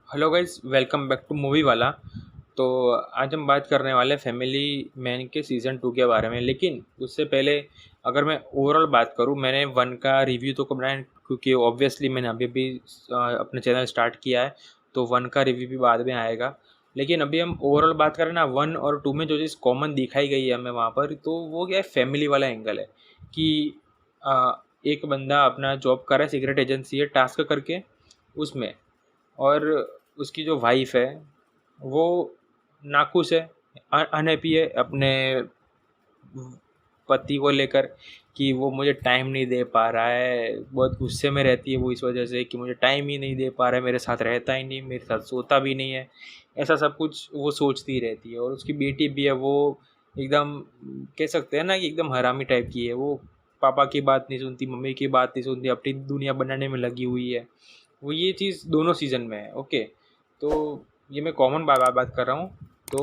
Hello guys, welcome back to movie वाला। तो आज हम बात करने वाले हैं फैमिली मैन के सीज़न 2 के बारे में। लेकिन उससे पहले अगर मैं ओवरऑल बात करूं, मैंने वन का रिव्यू तो बनाया क्योंकि ऑब्वियसली मैंने अभी भी अपने चैनल स्टार्ट किया है, तो वन का रिव्यू भी बाद में आएगा। लेकिन अभी हम ओवरऑल बात करें ना, वन और टू में जो चीज़ कॉमन दिखाई गई है हमें वहाँ पर, तो वो क्या है, फैमिली वाला एंगल है कि एक बंदा अपना जॉब कर रहा है, सीक्रेट एजेंसी है टास्क करके उसमें, और उसकी जो वाइफ है वो नाखुश है, अनहैप्पी है अपने पति को लेकर कि वो मुझे टाइम नहीं दे पा रहा है। बहुत गुस्से में रहती है वो इस वजह से कि मुझे टाइम ही नहीं दे पा रहा है, मेरे साथ रहता ही नहीं, मेरे साथ सोता भी नहीं है। ऐसा सब कुछ वो सोचती रहती है। और उसकी बेटी भी है, वो एकदम कह सकते हैं ना कि एकदम हरामी टाइप की है। वो पापा की बात नहीं सुनती, मम्मी की बात नहीं सुनती, अपनी दुनिया बनाने में लगी हुई है। वो ये चीज़ दोनों सीज़न में है। ओके, तो ये मैं कॉमन बात कर रहा हूँ। तो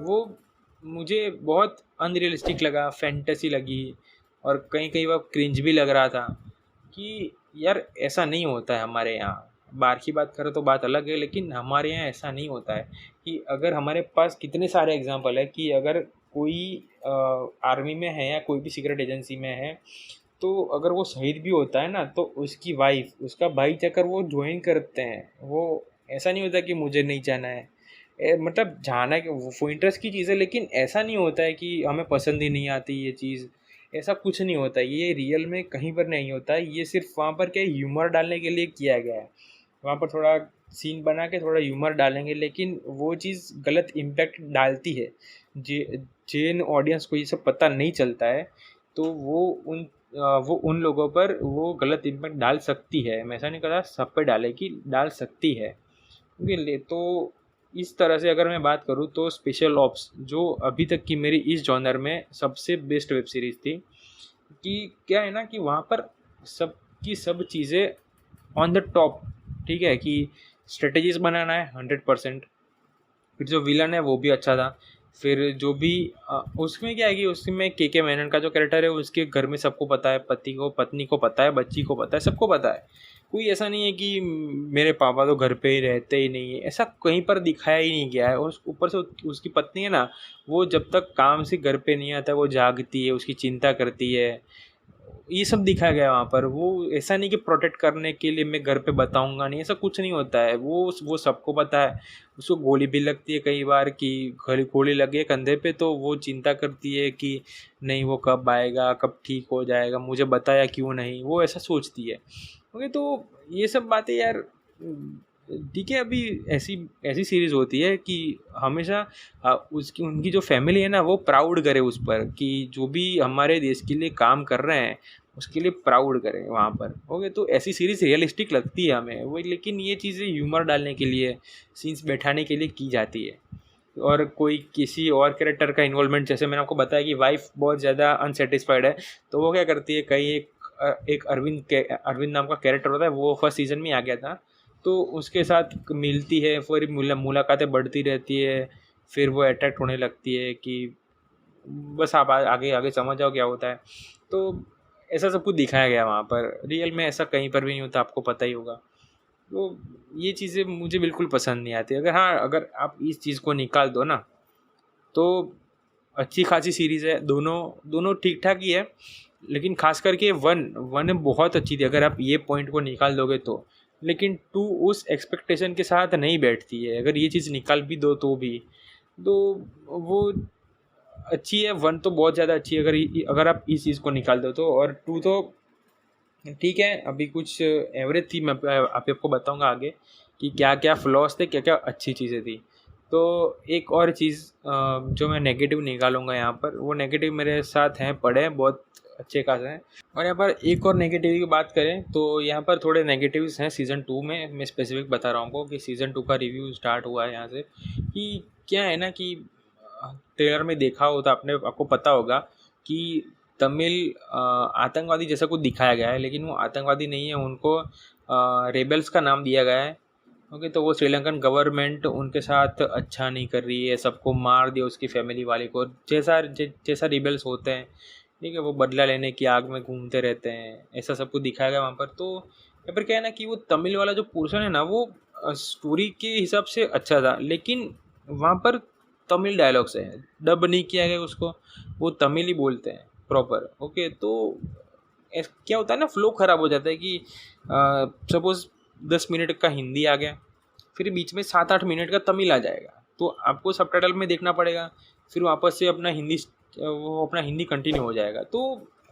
वो मुझे बहुत अनरियलिस्टिक लगा, फैंटेसी लगी, और कहीं कहीं वह क्रिंज भी लग रहा था कि यार ऐसा नहीं होता है हमारे यहाँ। बाहर की बात करें तो बात अलग है, लेकिन हमारे यहाँ ऐसा नहीं होता है कि अगर हमारे पास कितने सारे एग्जांपल है कि अगर कोई आर्मी में है या कोई भी सीक्रेट एजेंसी में है, तो अगर वो शहीद भी होता है ना, तो उसकी वाइफ, उसका भाई जाकर वो ज्वाइन करते हैं। वो ऐसा नहीं होता कि मुझे नहीं जाना है, मतलब जाना है कि वो इंटरेस्ट की चीज़ है, लेकिन ऐसा नहीं होता है कि हमें पसंद ही नहीं आती ये चीज़। ऐसा कुछ नहीं होता, ये रियल में कहीं पर नहीं होता है। ये सिर्फ वहाँ पर क्या ह्यूमर डालने के लिए किया गया है। वहाँ पर थोड़ा सीन बना के थोड़ा ह्यूमर डालेंगे, लेकिन वो चीज़ गलत इम्पैक्ट डालती है। जिन ऑडियंस को ये सब पता नहीं चलता है, तो वो उन लोगों पर वो गलत इम्पैक्ट डाल सकती है। मैं ऐसा नहीं कह रहा सब पे डालेगी, डाल सकती है। ले तो इस तरह से अगर मैं बात करूँ तो स्पेशल ऑप्स जो अभी तक की मेरी इस जॉनर में सबसे बेस्ट वेब सीरीज़ थी। कि क्या है ना कि वहाँ पर सब की सब चीज़ें ऑन द टॉप। ठीक है कि स्ट्रेटजीज बनाना है 100%। फिर जो विलन है वो भी अच्छा था। फिर जो भी उसमें क्या है कि उसमें के मेनन का जो कैरेक्टर है, उसके घर में सबको पता है, पति को पत्नी को पता है, बच्ची को पता है, सबको पता है। कोई ऐसा नहीं है कि मेरे पापा तो घर पे ही रहते ही नहीं है, ऐसा कहीं पर दिखाया ही नहीं गया है। और ऊपर से उसकी पत्नी है ना, वो जब तक काम से घर पे नहीं आता वो जागती है, उसकी चिंता करती है। ये सब दिखाया गया है वहाँ पर। वो ऐसा नहीं कि प्रोटेक्ट करने के लिए मैं घर पे बताऊंगा नहीं, ऐसा कुछ नहीं होता है। वो सबको पता है। उसको गोली भी लगती है कई बार कि गोली लगी है कंधे पे, तो वो चिंता करती है कि नहीं वो कब आएगा, कब ठीक हो जाएगा, मुझे बताया क्यों नहीं, वो ऐसा सोचती है। ओके, तो ये सब बातें यार ठीक है। अभी ऐसी ऐसी सीरीज़ होती है कि हमेशा उसकी उनकी जो फैमिली है ना, वो प्राउड करे उस पर कि जो भी हमारे देश के लिए काम कर रहे हैं उसके लिए प्राउड करें वहाँ पर। ओके, तो ऐसी सीरीज़ रियलिस्टिक लगती है हमें वो। लेकिन ये चीज़ें ह्यूमर डालने के लिए, सीन्स बैठाने के लिए की जाती है। और कोई किसी और कैरेक्टर का इन्वॉल्वमेंट, जैसे मैंने आपको बताया कि वाइफ बहुत ज़्यादा अनसेटिस्फाइड है, तो वो क्या करती है, कहीं एक अरविंद नाम का कैरेक्टर होता है, वो फर्स्ट सीजन में आ गया था। तो उसके साथ मिलती है, फिर मुलाकातें बढ़ती रहती है, फिर वो अट्रैक्ट होने लगती है कि बस आप आगे आगे समझ जाओ क्या होता है। तो ऐसा सब कुछ दिखाया गया वहाँ पर। रियल में ऐसा कहीं पर भी नहीं होता, आपको पता ही होगा। तो ये चीज़ें मुझे बिल्कुल पसंद नहीं आती। अगर हाँ, अगर आप इस चीज़ को निकाल दो ना, तो अच्छी खासी सीरीज़ है। दोनों दोनों ठीक ठाक ही है, लेकिन खास करके वन वन बहुत अच्छी थी अगर आप ये पॉइंट को निकाल दोगे तो। लेकिन टू उस एक्सपेक्टेशन के साथ नहीं बैठती है, अगर ये चीज़ निकाल भी दो तो भी। तो वो अच्छी है, वन तो बहुत ज़्यादा अच्छी है अगर अगर आप इस चीज़ को निकाल दो तो। और टू तो ठीक है, अभी कुछ एवरेज थी। मैं आपको बताऊंगा आगे कि क्या क्या फ्लॉस थे, क्या क्या अच्छी चीज़ें थी। तो एक और चीज़ जो मैं नेगेटिव निकालूंगा यहाँ पर, वो नेगेटिव मेरे साथ हैं, पड़े हैं बहुत अच्छे खासे हैं। और यहाँ पर एक और नेगेटिव की बात करें तो यहाँ पर थोड़े नेगेटिव्स हैं सीज़न 2 में। मैं स्पेसिफिक बता रहा हूँ आपको कि सीज़न 2 का रिव्यू स्टार्ट हुआ है यहाँ से। कि क्या है ना कि ट्रेलर में देखा हो तो आपको पता होगा कि तमिल आतंकवादी जैसा कुछ दिखाया गया है, लेकिन वो आतंकवादी नहीं है, उनको रेबल्स का नाम दिया गया है। ओके, तो वो श्रीलंकन गवर्नमेंट उनके साथ अच्छा नहीं कर रही है, सबको मार दिया, उसकी फैमिली वाले को, जैसा रिबल्स होते हैं। ठीक है, वो बदला लेने की आग में घूमते रहते हैं, ऐसा सब कुछ दिखाया गया वहाँ पर। तो यहाँ पर क्या है ना कि वो तमिल वाला जो पोर्शन है ना, वो स्टोरी के हिसाब से अच्छा था, लेकिन वहाँ पर तमिल डायलॉग्स हैं, डब नहीं किया गया उसको, वो तमिल ही बोलते हैं प्रॉपर। ओके, तो क्या होता है ना, फ्लो ख़राब हो जाता है कि सपोज़ 10 मिनट का हिंदी आ गया, फिर बीच में 7-8 मिनट का तमिल आ जाएगा, तो आपको सबटाइटल में देखना पड़ेगा, फिर वापस से अपना हिंदी वो अपना हिंदी कंटिन्यू हो जाएगा। तो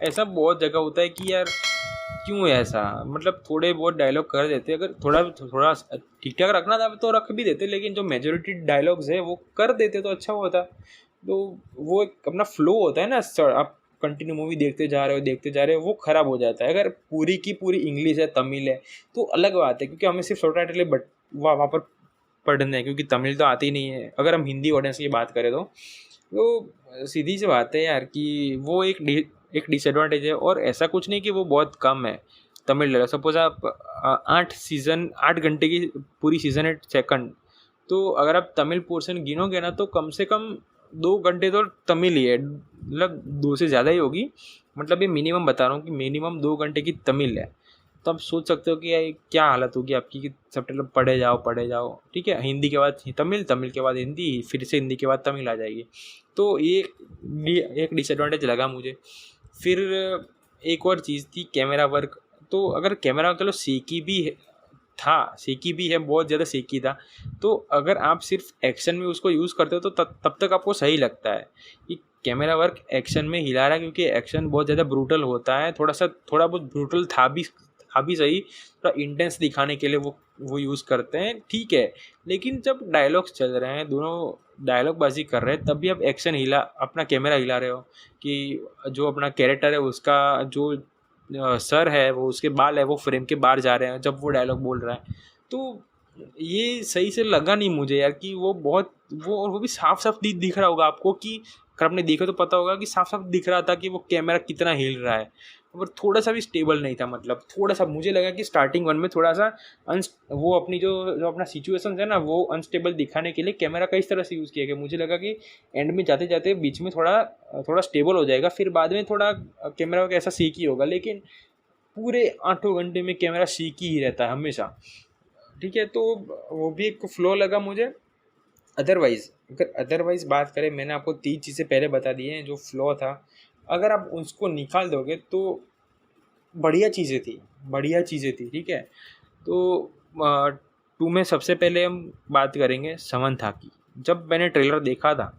ऐसा बहुत जगह होता है कि यार क्यों है ऐसा, मतलब थोड़े बहुत डायलॉग कर देते, अगर थोड़ा थोड़ा ठीक ठाक रखना था तो रख भी देते, लेकिन जो मेजोरिटी डायलॉग्स है वो कर देते तो अच्छा होता। तो वो एक अपना फ्लो होता है ना, आप कंटिन्यू मूवी देखते जा रहे हो वो ख़राब हो जाता है। अगर पूरी की पूरी इंग्लिश है, तमिल है, तो अलग बात है, क्योंकि हमें सिर्फ सब टाइटल बट वहाँ पर पढ़ना है, क्योंकि तमिल तो आती ही नहीं है। अगर हम हिंदी ऑडियंस की बात करें तो सीधी सी बात है यार कि वो एक डिसएडवांटेज है, और ऐसा कुछ नहीं कि वो बहुत कम है। तमिल ले लो, सपोज आप 8 घंटे की पूरी सीज़न है सेकंड, तो अगर आप तमिल पोर्शन गिनोगे ना तो कम से कम 2 घंटे तो तमिल ही है, मतलब 2 से ज़्यादा ही होगी। मतलब ये मिनिमम बता रहा हूँ कि मिनिमम 2 घंटे की तमिल है। तो आप सोच सकते हो कि यार क्या हालत होगी आपकी कि सबटाइटल पढ़े जाओ, ठीक है, हिंदी के बाद तमिल, तमिल के बाद हिंदी, फिर से हिंदी के बाद तमिल आ जाएगी। तो ये एक डिसएडवांटेज लगा मुझे। फिर एक और चीज़ थी कैमरा वर्क। तो अगर कैमरा चलो सेकी भी है, बहुत ज़्यादा सेकी था। तो अगर आप सिर्फ एक्शन में उसको यूज़ करते हो तो तब तक आपको सही लगता है कि कैमरा वर्क एक्शन में हिला रहा है, क्योंकि एक्शन बहुत ज़्यादा ब्रूटल होता है। थोड़ा बहुत ब्रूटल था भी सही, थोड़ा इंटेंस दिखाने के लिए वो यूज़ करते हैं, ठीक है। लेकिन जब डायलॉग्स चल रहे हैं, दोनों डायलॉग बाजी कर रहे हैं, तब भी आप एक्शन अपना कैमरा हिला रहे हो कि जो अपना कैरेक्टर है उसका जो सर है, वो उसके बाल है, वो फ्रेम के बाहर जा रहे हैं जब वो डायलॉग बोल रहा है। तो ये सही से लगा नहीं मुझे यार कि और वो भी साफ साफ दिख रहा होगा आपको कि अगर आपने देखा तो पता होगा कि साफ साफ दिख रहा था कि वो कैमरा कितना हिल रहा है, और थोड़ा सा भी स्टेबल नहीं था। मतलब थोड़ा सा मुझे लगा कि स्टार्टिंग वन में थोड़ा सा वो अपनी जो अपना सिचुएशन है ना, वो अनस्टेबल दिखाने के लिए कैमरा का इस तरह से यूज़ किया गया। मुझे लगा कि एंड में जाते जाते बीच में थोड़ा थोड़ा स्टेबल हो जाएगा, फिर बाद में थोड़ा कैमरा का ऐसा सीक ही होगा, लेकिन पूरे 8 घंटे में कैमरा सीक ही रहता है हमेशा, ठीक है। तो वो भी एक फ्लो लगा मुझे। अदरवाइज़ बात करें, मैंने आपको 3 चीज़ें पहले बता दी हैं जो फ्लॉ था। अगर आप उसको निकाल दोगे तो बढ़िया चीज़ें थी, ठीक है। तो 2 में सबसे पहले हम बात करेंगे समंथा की। जब मैंने ट्रेलर देखा था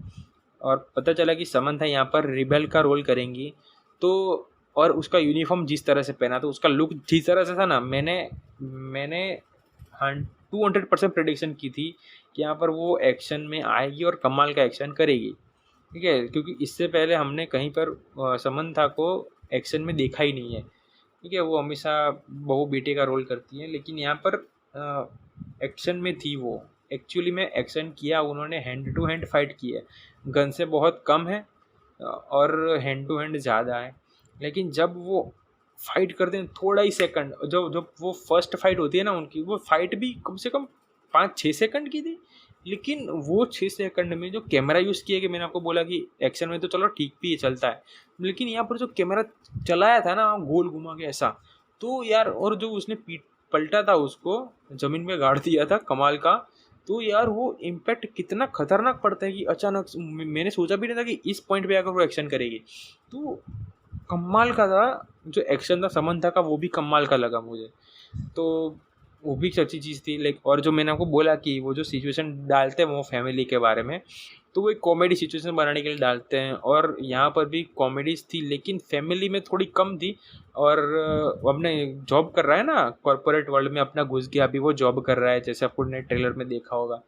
और पता चला कि समंथा यहाँ पर रिबेल का रोल करेंगी, तो और उसका यूनिफॉर्म जिस तरह से पहना था, उसका लुक जिस तरह से था ना, मैंने 200% प्रेडिक्शन की थी कि यहाँ पर वो एक्शन में आएगी और कमाल का एक्शन करेगी, ठीक है। क्योंकि इससे पहले हमने कहीं पर समंथा को एक्शन में देखा ही नहीं है, ठीक है। वो हमेशा बहू बेटे का रोल करती है, लेकिन यहाँ पर एक्शन में थी वो। एक्चुअली में एक्शन किया उन्होंने, हैंड टू हैंड फाइट की है। गन से बहुत कम है और हैंड टू हैंड ज़्यादा है, लेकिन जब वो फाइट करते हैं थोड़ा ही सेकंड, जब वो फर्स्ट फाइट होती है ना उनकी, वो फाइट भी कम से कम 5-6 सेकंड की थी, लेकिन वो 6 सेकंड में जो कैमरा यूज़ किया, कि मैंने आपको बोला कि एक्शन में तो चलो ठीक भी चलता है, लेकिन यहाँ पर जो कैमरा चलाया था ना गोल घुमा के ऐसा, तो यार, और जो उसने पीठ पलटा था, उसको ज़मीन में गाड़ दिया था कमाल का। तो यार वो इम्पैक्ट कितना खतरनाक पड़ता है कि अचानक मैंने सोचा भी नहीं था कि इस पॉइंट पे आकर वो एक्शन करेगी। तो कमाल का था जो एक्शन था समंथा का, वो भी कमाल का लगा मुझे। तो वो भी एक अच्छी चीज़ थी। लाइक, और जो मैंने आपको बोला कि वो जो सिचुएशन डालते हैं वो फैमिली के बारे में, तो वो एक कॉमेडी सिचुएशन बनाने के लिए डालते हैं, और यहाँ पर भी कॉमेडीज थी, लेकिन फैमिली में थोड़ी कम थी। और अपने जॉब कर रहा है ना कॉर्पोरेट वर्ल्ड में, अपना घुस गया, अभी वो जॉब कर रहा है, जैसे आपको ने ट्रेलर में देखा होगा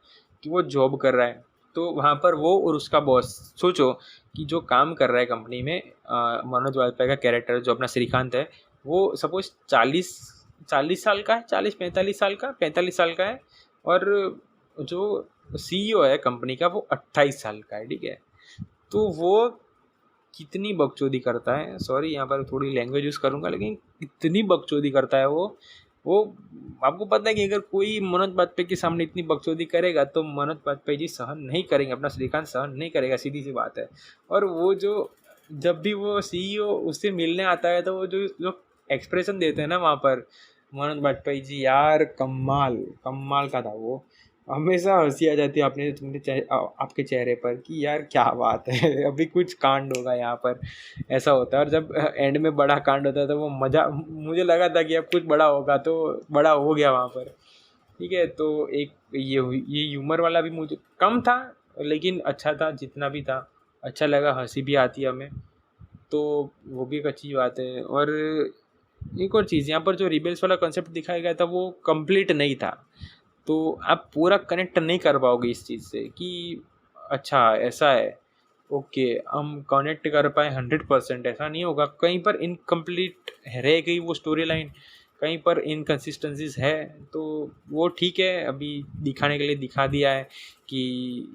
कि वो जॉब कर रहा है। तो वहाँ पर वो और उसका बॉस, सोचो कि जो काम कर रहा है कंपनी में, मनोज वाजपेयी का कैरेक्टर जो अपना श्रीकांत है, वो सपोज 40 साल का है, 45 साल का है, और जो सीईओ है कंपनी का वो 28 साल का है, ठीक है। तो वो कितनी बकचोदी करता है, सॉरी यहाँ पर थोड़ी लैंग्वेज यूज़ करूँगा, लेकिन इतनी बकचोदी करता है वो आपको पता है कि अगर कोई मनोज वाजपेयी के सामने इतनी बकचोदी करेगा तो मनोज वाजपेयी जी सहन नहीं करेंगे, अपना श्रीकांत सहन नहीं करेगा, सीधी सी बात है। और वो जो जब भी वो सीईओ उससे मिलने आता है, तो वो जो एक्सप्रेशन देते हैं ना वहाँ पर, मनोज बाजपेयी जी यार, कमाल कमाल का था वो। हमेशा हंसी आ जाती है आपके चेहरे पर कि यार क्या बात है अभी कुछ कांड होगा यहाँ पर, ऐसा होता है। और जब एंड में बड़ा कांड होता है तो वो मज़ा, मुझे लगा था कि अब कुछ बड़ा होगा, तो बड़ा हो गया वहाँ पर। ठीक है, तो एक ये ह्यूमर वाला भी मुझे कम था, लेकिन अच्छा था जितना भी था, अच्छा लगा, हंसी भी आती है हमें, तो वो भी एक अच्छी बात है। और एक और चीज़, यहाँ पर जो रिबेल्स वाला कॉन्सेप्ट दिखाया गया था वो कंप्लीट नहीं था, तो आप पूरा कनेक्ट नहीं कर पाओगे इस चीज़ से कि अच्छा ऐसा है, ओके हम कनेक्ट कर पाए 100%, ऐसा नहीं होगा। कहीं पर इनकम्प्लीट रह गई वो स्टोरी लाइन, कहीं पर इनकन्सिस्टेंसीज है, तो वो ठीक है, अभी दिखाने के लिए दिखा दिया है कि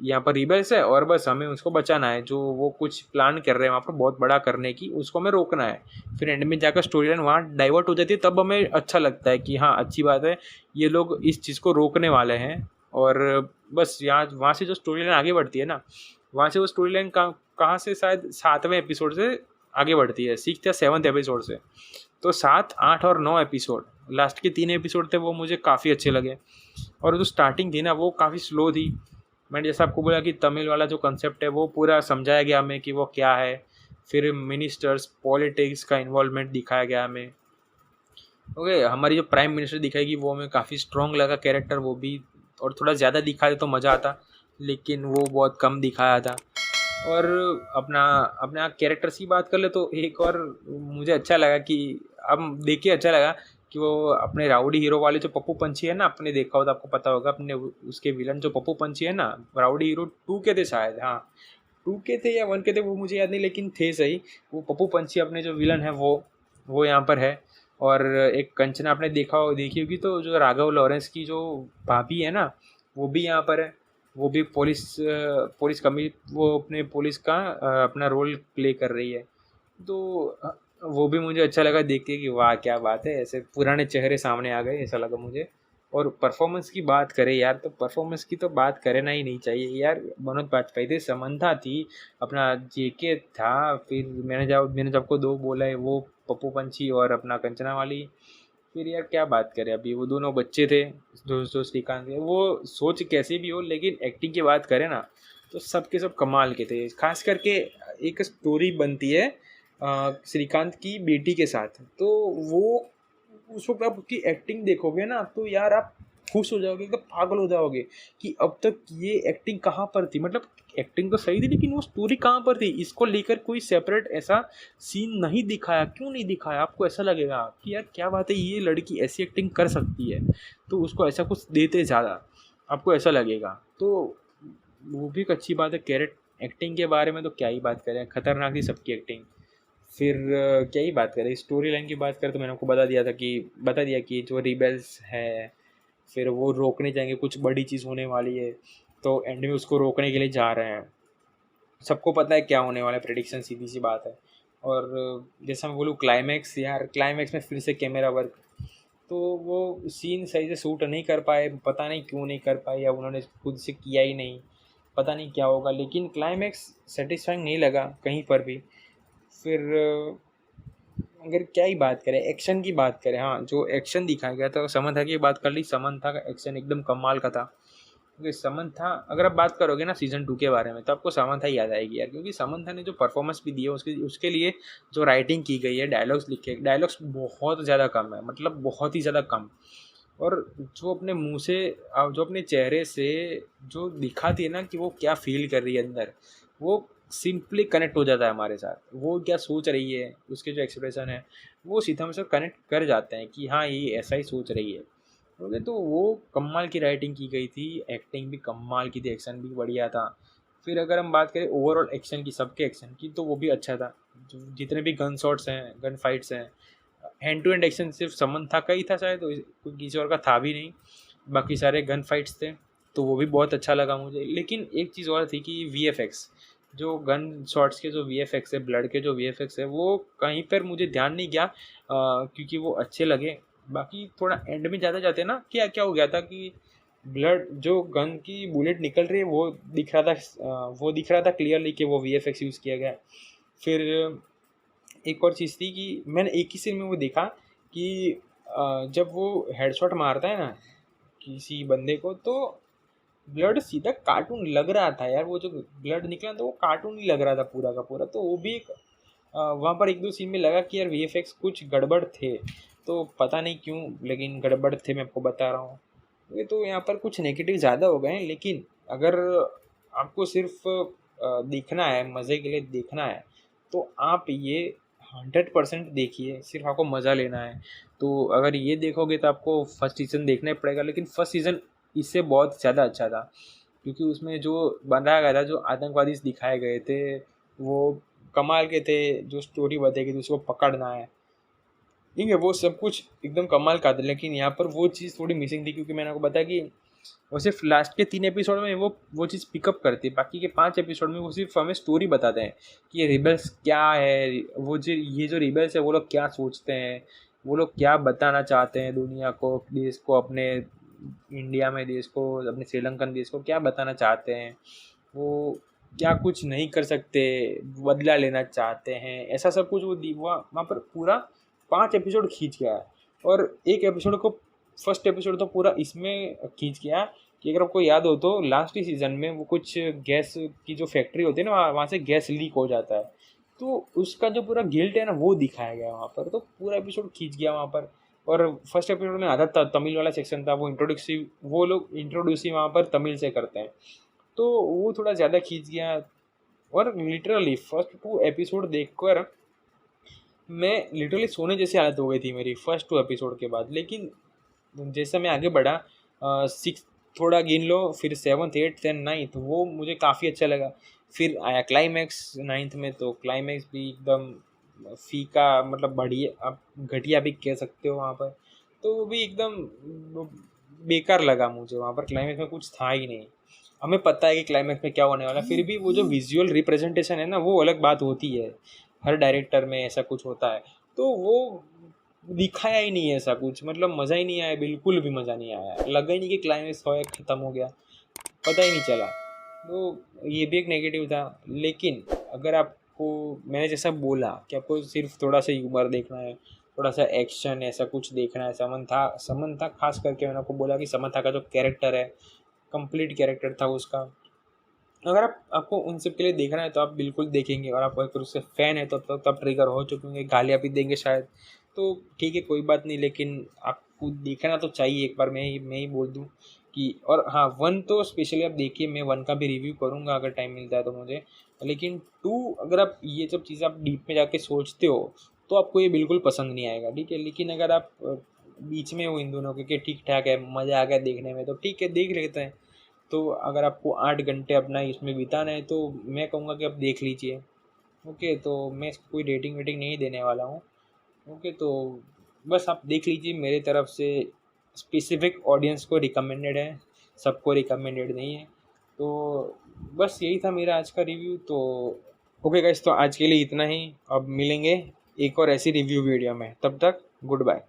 यहाँ पर रिबेल्स है और बस हमें उसको बचाना है। जो वो कुछ प्लान कर रहे हैं वहाँ पर बहुत बड़ा करने की, उसको हमें रोकना है। फिर एंड में जाकर स्टोरी लाइन वहाँ डाइवर्ट हो जाती है, तब हमें अच्छा लगता है कि हाँ अच्छी बात है, ये लोग इस चीज़ को रोकने वाले हैं। और बस यहाँ वहाँ से जो स्टोरी लाइन आगे बढ़ती है ना, वहाँ से वो स्टोरी लाइन कहाँ से, शायद 7वें एपिसोड से आगे बढ़ती है, 6th या 7th एपिसोड से। तो 7, 8 और 9 एपिसोड, लास्ट के 3 एपिसोड थे वो मुझे काफ़ी अच्छे लगे। और जो स्टार्टिंग थी ना वो काफ़ी स्लो थी। मैंने जैसा आपको बोला कि तमिल वाला जो कंसेप्ट है वो पूरा समझाया गया हमें कि वो क्या है। फिर मिनिस्टर्स, पॉलिटिक्स का इन्वॉल्वमेंट दिखाया गया हमें। ओके, हमारी जो प्राइम मिनिस्टर दिखाएगी वो हमें काफ़ी स्ट्रॉन्ग लगा कैरेक्टर वो भी, और थोड़ा ज़्यादा दिखा दे तो मज़ा आता, लेकिन वो बहुत कम दिखाया था। और अपना अपना कैरेक्टर्स की बात कर ले तो एक और मुझे अच्छा लगा कि अब देख के अच्छा लगा कि वो अपने राउडी हीरो वाले जो पप्पू पंछी है ना, आपने देखा हो तो आपको पता होगा, अपने उसके विलन जो पप्पू पंछी है ना, राउडी हीरो 2 के थे शायद, हाँ 2 के थे या 1 के थे वो मुझे याद नहीं, लेकिन थे सही। वो पप्पू पंछी अपने जो विलन है वो यहाँ पर है। और एक कंचना आपने देखी होगी, तो जो राघव लॉरेंस की जो भाभी है ना, वो भी यहाँ पर है। वो भी पुलिस कमी, वो अपने पुलिस का अपना रोल प्ले कर रही है। तो वो भी मुझे अच्छा लगा देख के कि वाह क्या बात है, ऐसे पुराने चेहरे सामने आ गए, ऐसा लगा मुझे। और परफॉर्मेंस की बात करें यार, तो परफॉर्मेंस की तो बात करना ही नहीं चाहिए यार। मनोज बाजपेयी थे, समंथा थी, अपना जेके था, फिर मैंने जब आपको 2 बोला है, वो पप्पू पंछी और अपना कंचना वाली। फिर यार क्या बात करें, अभी वो दोनों बच्चे थे जो श्रीकांत थे, वो सोच कैसी भी हो, लेकिन एक्टिंग की बात करें ना तो सब के सब कमाल के थे। खास करके एक स्टोरी बनती है श्रीकांत की बेटी के साथ, तो वो उस वक्त आप उसकी एक्टिंग देखोगे ना तो यार आप खुश हो जाओगे, एकदम पागल हो जाओगे कि अब तक ये एक्टिंग कहाँ पर थी। मतलब एक्टिंग तो सही थी, लेकिन वो स्टोरी कहाँ पर थी, इसको लेकर कोई सेपरेट ऐसा सीन नहीं दिखाया। क्यों नहीं दिखाया? आपको ऐसा लगेगा कि यार क्या बात है, ये लड़की ऐसी एक्टिंग कर सकती है, तो उसको ऐसा कुछ देते ज़्यादा, आपको ऐसा लगेगा। तो वो भी एक अच्छी बात है। एक्टिंग के बारे में तो क्या ही बात करें, खतरनाक थी सबकी एक्टिंग। फिर क्या ही बात करें, स्टोरी लाइन की बात करें तो मैंने आपको बता दिया कि जो रिबेल्स है, फिर वो रोकने जाएंगे, कुछ बड़ी चीज़ होने वाली है, तो एंड में उसको रोकने के लिए जा रहे हैं। सबको पता है क्या होने वाला है, प्रेडिक्शन सीधी सी बात है। और जैसा मैं बोलूँ क्लाइमैक्स, यार क्लाइमैक्स में फिर से कैमरा वर्क, तो वो सीन सही से शूट नहीं कर पाए, पता नहीं क्यों नहीं कर पाए, या उन्होंने खुद से किया ही नहीं, पता नहीं क्या होगा, लेकिन क्लाइमैक्स सेटिस्फाइंग नहीं लगा कहीं पर भी। फिर अगर क्या ही बात करें, एक्शन की बात करें, हाँ जो एक्शन दिखाया गया था, समंथा की बात कर ली, समंथा का एक्शन एकदम कमाल का था। क्योंकि समंथा, अगर आप बात करोगे ना सीज़न 2 के बारे में, तो आपको समंथा ही याद आएगी यार, क्योंकि समंथा ने जो परफॉर्मेंस भी दी है उसके लिए जो राइटिंग की गई है, डायलॉग्स बहुत ज़्यादा कम है, मतलब बहुत ही ज़्यादा कम। और जो अपने मुंह से, जो अपने चेहरे से जो दिखाती है ना कि वो क्या फील कर रही है अंदर, वो सिंपली कनेक्ट हो जाता है हमारे साथ। वो क्या सोच रही है, उसके जो एक्सप्रेशन है, वो सीधा हमसे कनेक्ट कर जाते हैं कि हाँ ये ऐसा ही सोच रही है। ओके, तो वो कमाल की राइटिंग की गई थी, एक्टिंग भी कमाल की थी, एक्शन भी बढ़िया था। फिर अगर हम बात करें ओवरऑल एक्शन की, सबके एक्शन की, तो वो भी अच्छा था। जितने भी गन शॉट्स हैं, गन फाइट्स हैं, हैंड टू हैंड एक्शन सिर्फ समंथा का ही था शायद, कोई किसी और का था भी नहीं, बाकी सारे गन फाइट्स थे, तो वो भी बहुत अच्छा लगा मुझे। लेकिन एक चीज़ और थी कि वीएफएक्स, जो गन शॉट्स के जो वीएफएक्स है, ब्लड के जो वीएफएक्स है, वो कहीं पर मुझे ध्यान नहीं गया, क्योंकि वो अच्छे लगे। बाकी थोड़ा एंड में ज़्यादा जाते ना, क्या क्या हो गया था कि ब्लड, जो गन की बुलेट निकल रही है, वो दिख रहा था क्लियरली कि वो वीएफएक्स यूज़ किया गया है। फिर एक और चीज़ थी कि मैंने एक ही सीन में वो देखा कि जब वो हेडशॉट मारता है ना किसी बंदे को, तो ब्लड सीधा कार्टून लग रहा था यार। वो जो ब्लड निकला तो वो कार्टून ही लग रहा था पूरा का पूरा। तो वो भी एक वहाँ पर एक दो सीन में लगा कि यार वीएफएक्स कुछ गड़बड़ थे, तो पता नहीं क्यों, लेकिन गड़बड़ थे, मैं आपको बता रहा हूँ। ये तो यहाँ पर कुछ नेगेटिव ज़्यादा हो गए हैं, लेकिन अगर आपको सिर्फ देखना है, मज़े के लिए देखना है, तो आप ये 100% देखिए, सिर्फ आपको मज़ा लेना है। तो अगर ये देखोगे तो आपको फर्स्ट सीज़न देखना ही पड़ेगा, लेकिन फर्स्ट सीज़न इससे बहुत ज़्यादा अच्छा था, क्योंकि उसमें जो बनाया गया था, जो आतंकवादी दिखाए गए थे, वो कमाल के थे। जो स्टोरी बताई गई थी, उसको पकड़ना है, ठीक है, वो सब कुछ एकदम कमाल का था। लेकिन यहाँ पर वो चीज़ थोड़ी मिसिंग थी, क्योंकि मैंने आपको बताया कि वो सिर्फ लास्ट के 3 एपिसोड में वो चीज़ पिकअप करती है। बाकी के 5 एपिसोड में वो सिर्फ हमें स्टोरी बताते हैं कि ये रिबल्स क्या है, वो जो ये जो रिबल्स है वो लोग क्या सोचते हैं, वो लोग क्या बताना चाहते हैं दुनिया को, देश को, अपने इंडिया में देश को, अपने श्रीलंकन देश को क्या बताना चाहते हैं, वो क्या कुछ नहीं कर सकते, बदला लेना चाहते हैं, ऐसा सब कुछ वो वहाँ पर पूरा 5 एपिसोड खींच गया है। और एक एपिसोड को, फर्स्ट एपिसोड तो पूरा इसमें खींच गया कि अगर आपको याद हो तो लास्ट ही सीज़न में वो कुछ गैस की जो फैक्ट्री होती है ना, वहाँ से गैस लीक हो जाता है, तो उसका जो पूरा गिल्ट है ना वो दिखाया गया वहाँ पर। तो पूरा एपिसोड खींच गया वहाँ पर। और फर्स्ट एपिसोड में आधा तमिल वाला सेक्शन था, वो लोग इंट्रोड्यूस ही वहाँ पर तमिल से करते हैं, तो वो थोड़ा ज़्यादा खींच गया। और लिटरली फर्स्ट 2 एपिसोड देखकर मैं लिटरली सोने जैसी हालत हो गई थी मेरी फर्स्ट 2 एपिसोड के बाद। लेकिन जैसे मैं आगे बढ़ा, 6 थोड़ा गिन लो, फिर 7th 8th एंड 9th, वो मुझे काफ़ी अच्छा लगा। फिर आया क्लाइमैक्स 9th में, तो क्लाइमैक्स भी एकदम फीका, मतलब बढ़िया, आप घटिया भी कह सकते हो वहाँ पर। तो वो भी एकदम बेकार लगा मुझे वहाँ पर। क्लाइमैक्स में कुछ था ही नहीं। हमें पता है कि क्लाइमैक्स में क्या होने वाला, फिर भी वो जो विजुअल रिप्रेजेंटेशन है ना, वो अलग बात होती है। हर डायरेक्टर में ऐसा कुछ होता है, तो वो दिखाया ही नहीं है ऐसा कुछ। मतलब मज़ा ही नहीं आया, बिल्कुल भी मज़ा नहीं आया, लगा ही नहीं कि क्लाइमैक्स हो ख़त्म हो गया, पता ही नहीं चला। तो ये भी एक नेगेटिव था। लेकिन अगर आपको, मैंने जैसा बोला कि आपको सिर्फ थोड़ा सा ह्यूमर देखना है, थोड़ा सा एक्शन, ऐसा कुछ देखना है, समंथा खास करके मैंने आपको बोला कि समंथा का जो कैरेक्टर है, कंप्लीट कैरेक्टर था उसका। अगर आपको उन सब के लिए देखना है तो आप बिल्कुल देखेंगे, और आप अगर उसके फ़ैन है तो तब ट्रिगर हो चुके होंगे, गालियाँ भी देंगे शायद, तो ठीक है, कोई बात नहीं। लेकिन आपको देखना तो चाहिए एक बार। मैं ही बोल दूँ कि, और हाँ, 1 तो स्पेशली आप देखिए, मैं 1 का भी रिव्यू करूँगा अगर टाइम मिलता है तो मुझे। लेकिन 2, अगर आप ये सब चीज़ें आप डीप में जाके सोचते हो तो आपको ये बिल्कुल पसंद नहीं आएगा, ठीक है। लेकिन अगर आप बीच में हो इन दोनों के कि ठीक ठाक है, मज़ा आ गया देखने में, तो ठीक है, देख लेते हैं। तो अगर आपको 8 घंटे अपना इसमें बिताना है तो मैं कहूँगा कि आप देख लीजिए। ओके, तो मैं इसको कोई रेटिंग वेटिंग नहीं देने वाला हूँ। ओके, तो बस आप देख लीजिए, मेरे तरफ से स्पेसिफिक ऑडियंस को रिकमेंडेड है, सबको रिकमेंडेड नहीं है। तो बस यही था मेरा आज का रिव्यू। तो ओके गाइस, तो आज के लिए इतना ही। अब मिलेंगे एक और ऐसी रिव्यू वीडियो में, तब तक गुड बाय।